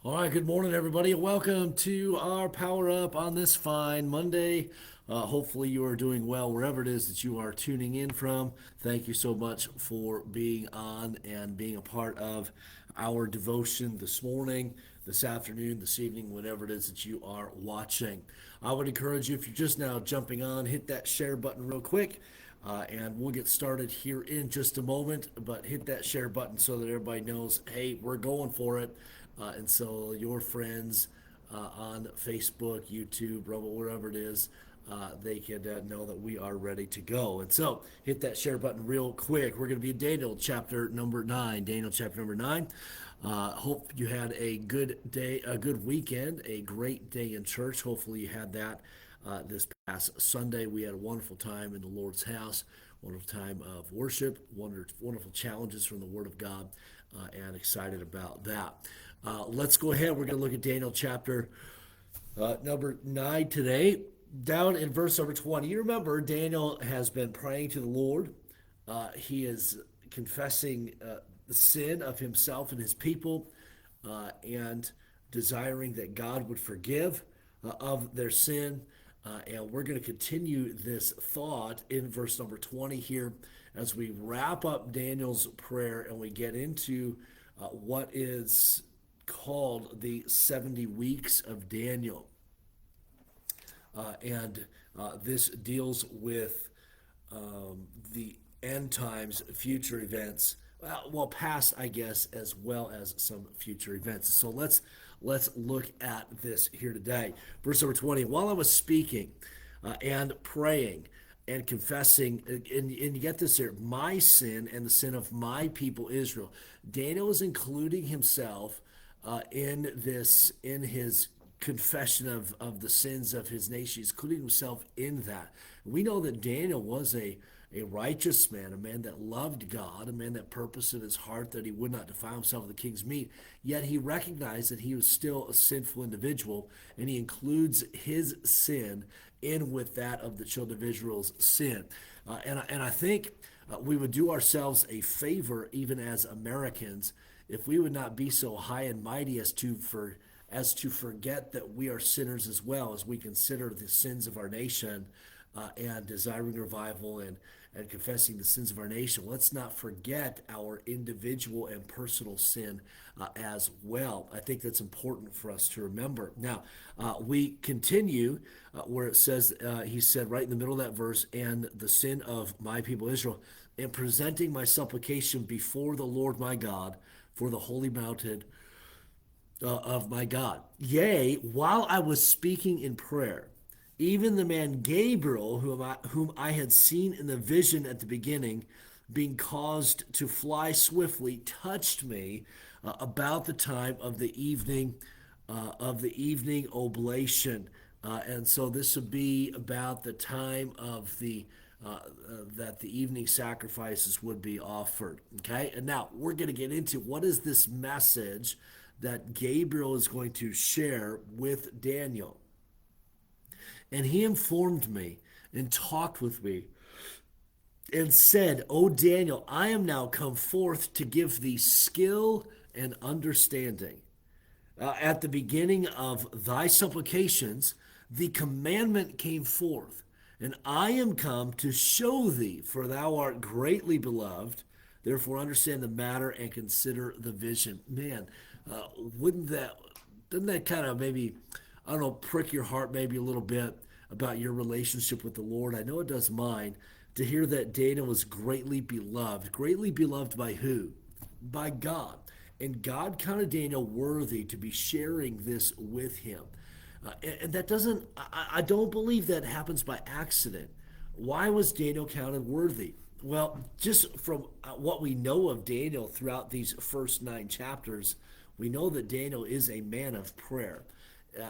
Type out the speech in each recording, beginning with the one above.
All right, good morning, everybody. Welcome to our Power Up on this fine Monday. Hopefully, you are doing well wherever it is that you are tuning in from. Thank you so much for being on and being a part of our devotion this morning, this afternoon, this evening, whatever it is that you are watching. I would encourage you, if you're just now jumping on, hit that share button real quick. And we'll get started here in just a moment, but hit that share button so that everybody knows, hey, we're going for it. And so your friends on Facebook, YouTube, wherever it is, they can know that we are ready to go. And so hit that share button real quick. We're going to be in Daniel chapter number 9. Daniel chapter number 9. Hope you had a good day, a good weekend, a great day in church. Hopefully you had that this past Sunday. We had a wonderful time in the Lord's house, wonderful time of worship, wonderful challenges from the Word of God, and excited about that. Let's go ahead. We're going to look at Daniel chapter number 9 today, down in verse number 20. You remember, Daniel has been praying to the Lord. He is confessing the sin of himself and his people and desiring that God would forgive of their sin. And we're going to continue this thought in verse number 20 here as we wrap up Daniel's prayer and we get into what is called the 70 weeks of Daniel. And this deals with the end times, future events, well, past, I guess, as well as some future events. So let's look at this here today. Verse number 20. While I was speaking and praying and confessing, and you get this here, my sin and the sin of my people Israel. Daniel is including himself in this, in his confession of the sins of his nation. He's including himself in that. We know that Daniel was a righteous man, a man that loved God, a man that purposed in his heart that he would not defile himself with the king's meat. Yet he recognized that he was still a sinful individual, and he includes his sin in with that of the children of Israel's sin. And I think we would do ourselves a favor, even as Americans, if we would not be so high and mighty as to forget that we are sinners as well, as we consider the sins of our nation and desiring revival and confessing the sins of our nation. Let's not forget our individual and personal sin as well. I think that's important for us to remember. Now, we continue where it says, he said right in the middle of that verse, and the sin of my people Israel, and presenting my supplication before the Lord my God for the holy mountain of my God. Yea, while I was speaking in prayer, even the man Gabriel, whom I had seen in the vision at the beginning, being caused to fly swiftly, touched me about the time of the evening oblation. And so this would be about the time of the that the evening sacrifices would be offered. Okay, and now we're going to get into what is this message that Gabriel is going to share with Daniel. And he informed me and talked with me and said, O Daniel, I am now come forth to give thee skill and understanding. At the beginning of thy supplications, the commandment came forth, and I am come to show thee, for thou art greatly beloved. Therefore, understand the matter and consider the vision. Man, wouldn't that, doesn't that kind of maybe, I don't know, prick your heart maybe a little bit about your relationship with the Lord? I know it does mine to hear that Daniel was greatly beloved. Greatly beloved by who? By God. And God counted Daniel worthy to be sharing this with him. And that doesn't, I don't believe that happens by accident. Why was Daniel counted worthy? Well, just from what we know of Daniel throughout these first 9 chapters, we know that Daniel is a man of prayer.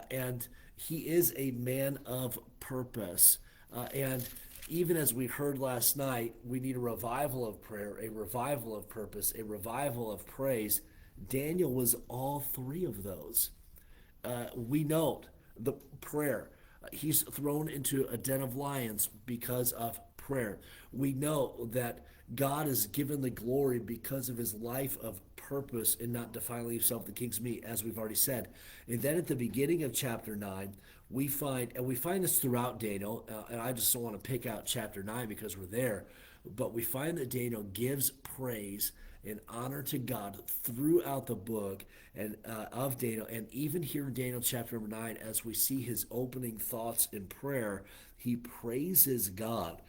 And he is a man of purpose. And even as we heard last night, we need a revival of prayer, a revival of purpose, a revival of praise. Daniel was all three of those. We note the prayer. He's thrown into a den of lions because of prayer. We know that God is given the glory because of his life of purpose and not defiling himself the king's meat, as we've already said. And then at the beginning of chapter 9, we find this throughout Daniel, and I just don't want to pick out chapter 9 because we're there, but we find that Daniel gives praise and honor to God throughout the book and of Daniel, and even here in Daniel chapter number 9, as we see his opening thoughts in prayer, he praises God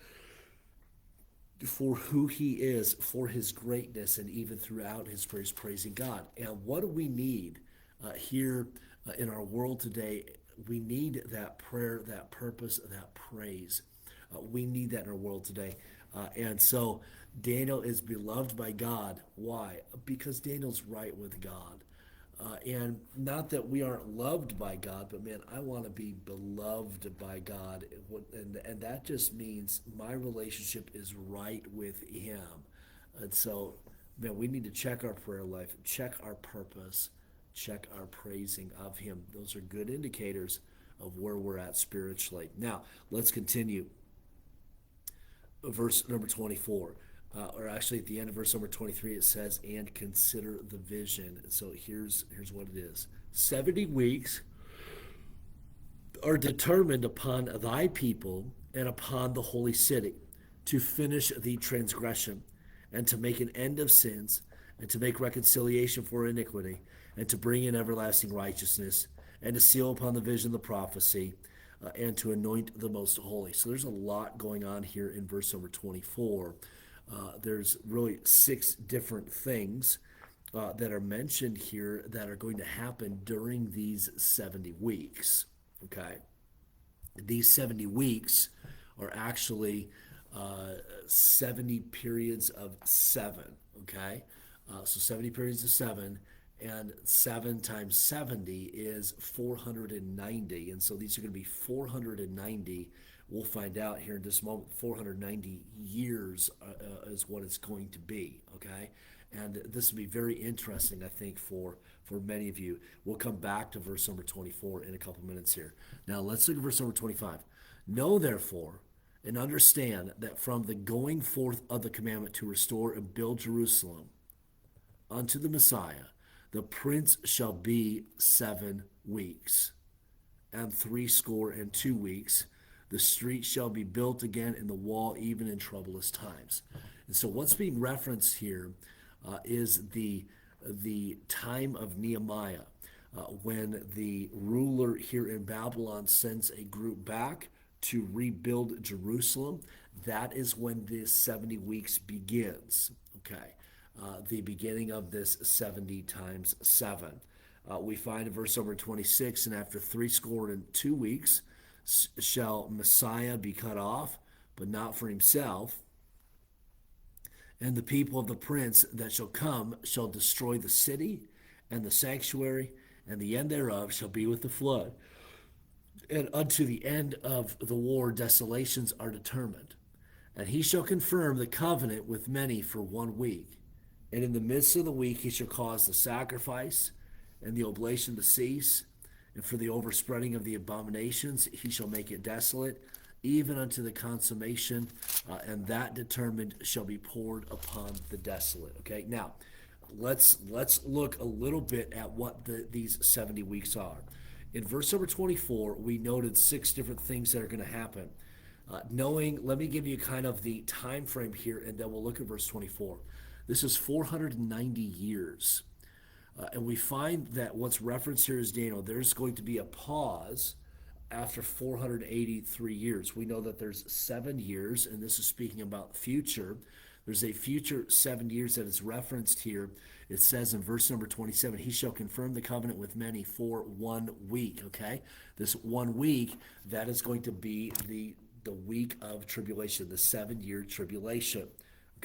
for who he is, for his greatness, and even throughout his prayers, praising God. And what do we need here in our world today? We need that prayer, that purpose, that praise. We need that in our world today. And so Daniel is beloved by God. Why? Because Daniel's right with God. And not that we aren't loved by God, but man, I want to be beloved by God. And that just means my relationship is right with him. And so, man, we need to check our prayer life, check our purpose, check our praising of him. Those are good indicators of where we're at spiritually. Now, let's continue. Verse number 24. Or actually at the end of verse number 23, it says, and consider the vision. So here's what it is. 70 weeks are determined upon thy people and upon the holy city to finish the transgression and to make an end of sins and to make reconciliation for iniquity and to bring in everlasting righteousness and to seal upon the vision the prophecy and to anoint the most holy. So there's a lot going on here in verse number 24. There's really 6 different things that are mentioned here that are going to happen during these 70 weeks. Okay. These 70 weeks are actually 70 periods of 7. Okay. So 70 periods of 7, and 7 times 70 is 490. And so these are going to be 490. We'll find out here in just a moment. 490 years is what it's going to be, okay? And this will be very interesting, I think, for many of you. We'll come back to verse number 24 in a couple minutes here. Now, let's look at verse number 25. Know, therefore, and understand that from the going forth of the commandment to restore and build Jerusalem unto the Messiah, the prince shall be 7 weeks, and 62 weeks. The street shall be built again, and the wall even in troublous times. And so what's being referenced here is the time of Nehemiah, when the ruler here in Babylon sends a group back to rebuild Jerusalem. That is when this 70 weeks begins, okay? The beginning of this 70 times 7. We find in verse number 26, and after 62 weeks, shall Messiah be cut off, but not for himself. And the people of the prince that shall come shall destroy the city and the sanctuary, and the end thereof shall be with the flood. And unto the end of the war desolations are determined. And he shall confirm the covenant with many for 1 week. And in the midst of the week he shall cause the sacrifice and the oblation to cease, and for the overspreading of the abominations, he shall make it desolate, even unto the consummation, and that determined shall be poured upon the desolate. Okay, now let's look a little bit at what these 70 weeks are. In verse number 24, we noted 6 different things that are going to happen. Let me give you kind of the time frame here, and then we'll look at verse 24. This is 490 years. And we find that what's referenced here is Daniel. There's going to be a pause after 483 years. We know that there's 7 years, and this is speaking about future. There's a future 7 years that is referenced here. It says in verse number 27, he shall confirm the covenant with many for 1 week, okay? This 1 week, that is going to be the week of tribulation, the 7-year tribulation.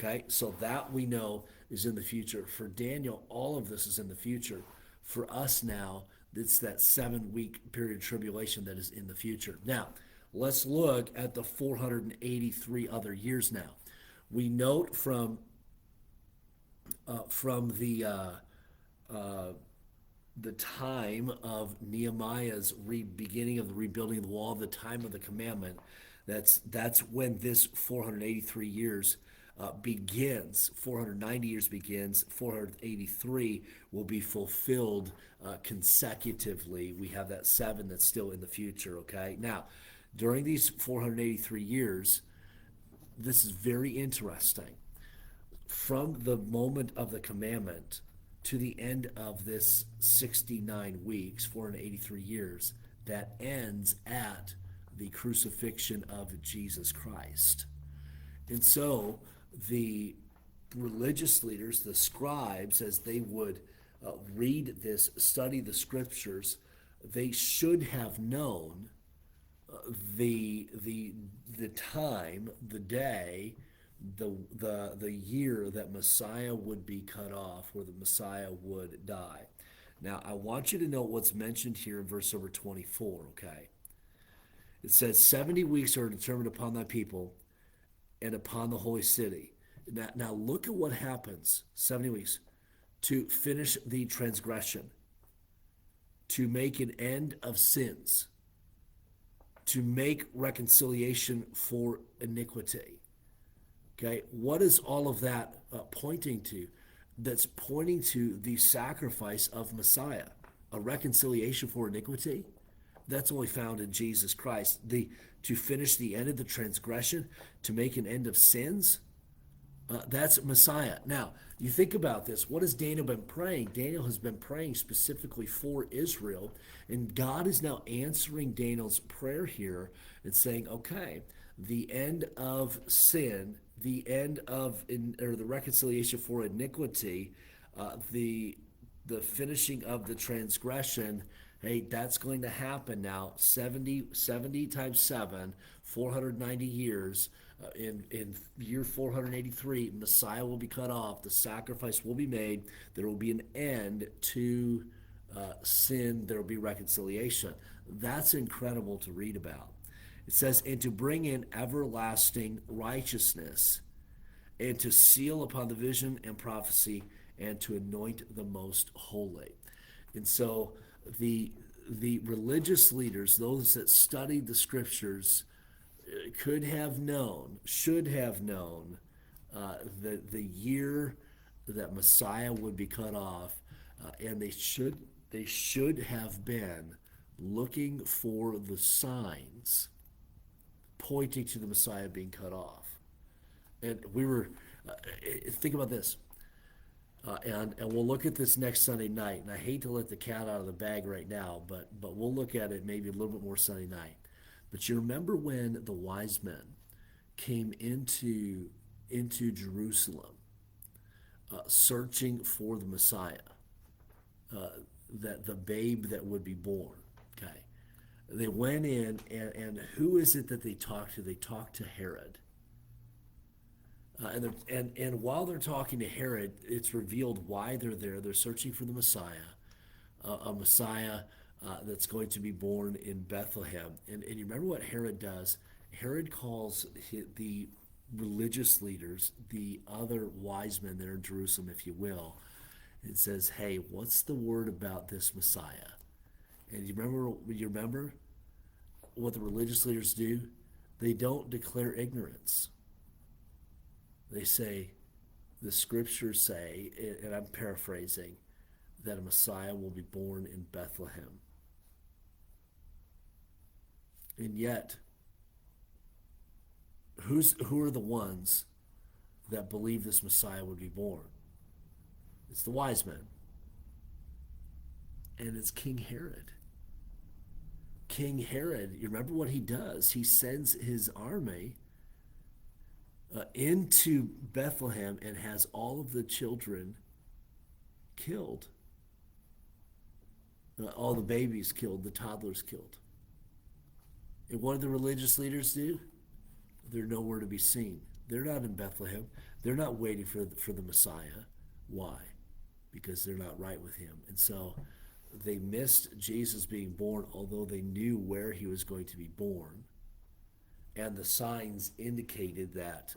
Okay, so that we know is in the future. For Daniel, all of this is in the future. For us now, it's that 7-week period of tribulation that is in the future. Now, let's look at the 483 other years now. We note from the time of Nehemiah's beginning of the rebuilding of the wall, the time of the commandment, That's when this 483 years begins. 490 years begins. 483 will be fulfilled consecutively. We have that 7 that's still in the future. Okay, now during these 483 years, this is very interesting. From the moment of the commandment to the end of this 69 weeks, 483 years, that ends at the crucifixion of Jesus Christ. And so the religious leaders, the scribes, as they would read this, study the scriptures, they should have known the time, the day, the year that Messiah would be cut off, or the Messiah would die. Now, I want you to know what's mentioned here in verse number 24, okay? It says, 70 weeks are determined upon thy people and upon the holy city. Now look at what happens, 70 weeks, to finish the transgression, to make an end of sins, to make reconciliation for iniquity. Okay, what is all of that pointing to? That's pointing to the sacrifice of Messiah, a reconciliation for iniquity. That's only found in Jesus Christ. To finish the end of the transgression, to make an end of sins, that's Messiah. Now, you think about this. What has Daniel been praying? Daniel has been praying specifically for Israel, and God is now answering Daniel's prayer here and saying, okay, the end of sin, the end of, or the reconciliation for iniquity, the finishing of the transgression, hey, that's going to happen now. 70 times 7, 490 years. In year 483, Messiah will be cut off. The sacrifice will be made. There will be an end to sin. There will be reconciliation. That's incredible to read about. It says, and to bring in everlasting righteousness, and to seal upon the vision and prophecy, and to anoint the most holy. And so the religious leaders, those that studied the scriptures, could have known, should have known the year that Messiah would be cut off, and they should have been looking for the signs pointing to the Messiah being cut off. And we were think about this. And we'll look at this next Sunday night. And I hate to let the cat out of the bag right now, but we'll look at it maybe a little bit more Sunday night. But you remember when the wise men came into Jerusalem, searching for the Messiah, that the babe that would be born. Okay, they went in, and who is it that they talked to? They talked to Herod. And while they're talking to Herod, it's revealed why they're there. They're searching for the Messiah, a Messiah that's going to be born in Bethlehem. And you remember what Herod does? Herod calls the religious leaders, the other wise men there in Jerusalem, if you will, and says, hey, what's the word about this Messiah? And you remember what the religious leaders do? They don't declare ignorance. They say, the scriptures say, and I'm paraphrasing, that a Messiah will be born in Bethlehem. And yet, who are the ones that believe this Messiah would be born? It's the wise men. And it's King Herod. King Herod, you remember what he does? He sends his army into Bethlehem and has all of the children killed. All the babies killed, the toddlers killed. And what do the religious leaders do? They're nowhere to be seen. They're not in Bethlehem. They're not waiting for the Messiah. Why? Because they're not right with him. And so they missed Jesus being born, although they knew where he was going to be born. And the signs indicated that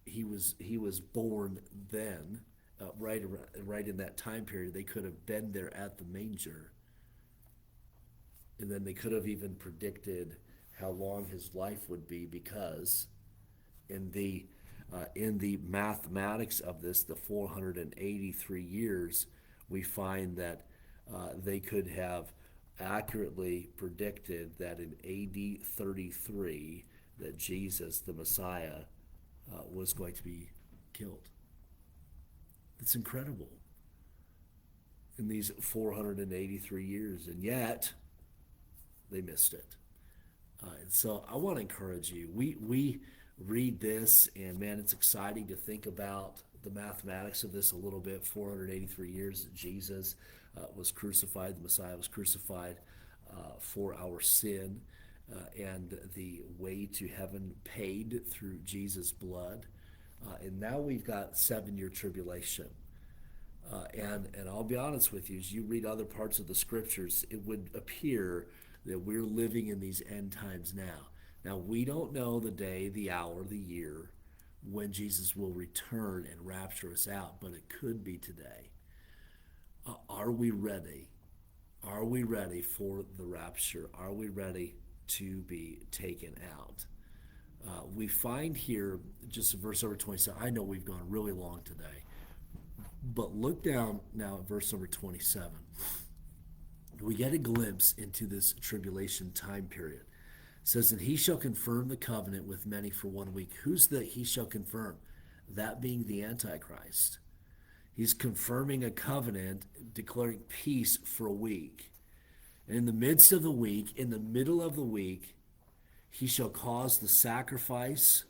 he was born then, right in that time period. They could have been there at the manger, and then they could have even predicted how long his life would be, because in the mathematics of this, the 483 years, we find that they could have accurately predicted that in AD 33 that Jesus, the Messiah, was going to be killed. It's incredible in these 483 years, and yet they missed it. And so I want to encourage you. We read this, and man, it's exciting to think about the mathematics of this a little bit. 483 years that Jesus was crucified, the Messiah was crucified for our sin, and the way to heaven paid through Jesus' blood. And now we've got 7-year tribulation. And I'll be honest with you, as you read other parts of the scriptures, it would appear that we're living in these end times now. Now, we don't know the day, the hour, the year when Jesus will return and rapture us out, but it could be today. Are we ready? Are we ready for the rapture? Are we ready to be taken out? We find here, just in verse number 27, I know we've gone really long today, but look down now at verse number 27. We get a glimpse into this tribulation time period. It says that he shall confirm the covenant with many for 1 week. Who's the he shall confirm? That being the Antichrist. He's confirming a covenant, declaring peace for a week. And in the midst of the week, in the middle of the week, he shall cause the sacrifice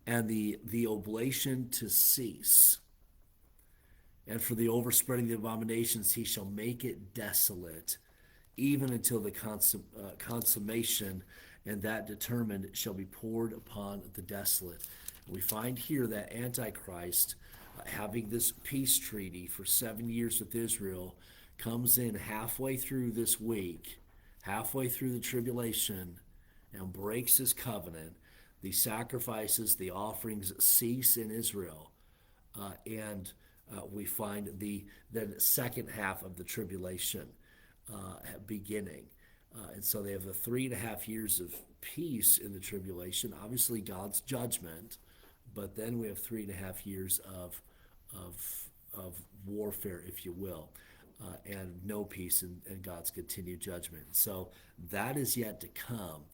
and the oblation to cease. And for the overspreading of the abominations, he shall make it desolate, even until the consummation, and that determined shall be poured upon the desolate. We find here that Antichrist, having this peace treaty for 7 years with Israel, comes in halfway through this week, halfway through the tribulation, and breaks his covenant. The sacrifices, the offerings cease in Israel, and we find the second half of the tribulation beginning. And so they have the 3.5 years of peace in the tribulation, obviously God's judgment, but then we have 3.5 years of warfare, if you will, and no peace and God's continued judgment. So that is yet to come.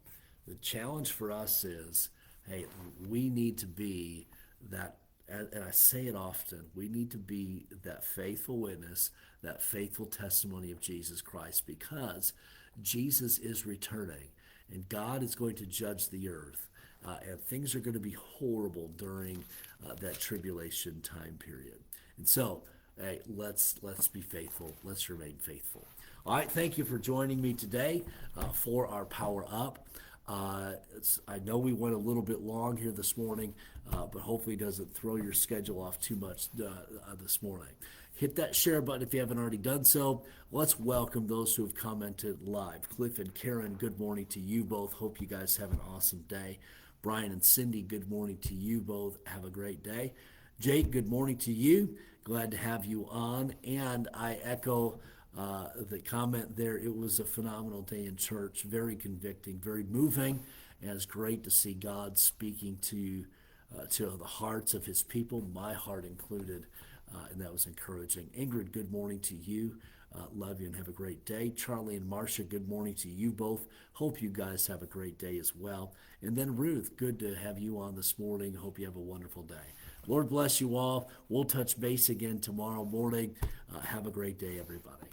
The challenge for us is, hey, we need to be that, and I say it often, we need to be that faithful witness, that faithful testimony of Jesus Christ, because Jesus is returning, and God is going to judge the earth, and things are going to be horrible during that tribulation time period. And so, hey, let's be faithful. Let's remain faithful. All right, thank you for joining me today for our Power Up. I know we went a little bit long here this morning, but hopefully it doesn't throw your schedule off too much this morning. Hit that share button if you haven't already done so. Let's welcome those who have commented live. Cliff and Karen, good morning to you both. Hope you guys have an awesome day. Brian and Cindy, good morning to you both. Have a great day. Jake, good morning to you. Glad to have you on. And I echo the comment there. It was a phenomenal day in church, very convicting, very moving, and it's great to see God speaking to the hearts of his people, my heart included, and that was encouraging. Ingrid, good morning to you. Love you and have a great day. Charlie and Marcia, good morning to you both. Hope you guys have a great day as well. And then Ruth, good to have you on this morning. Hope you have a wonderful day. Lord bless you all. We'll touch base again tomorrow morning. Have a great day, everybody.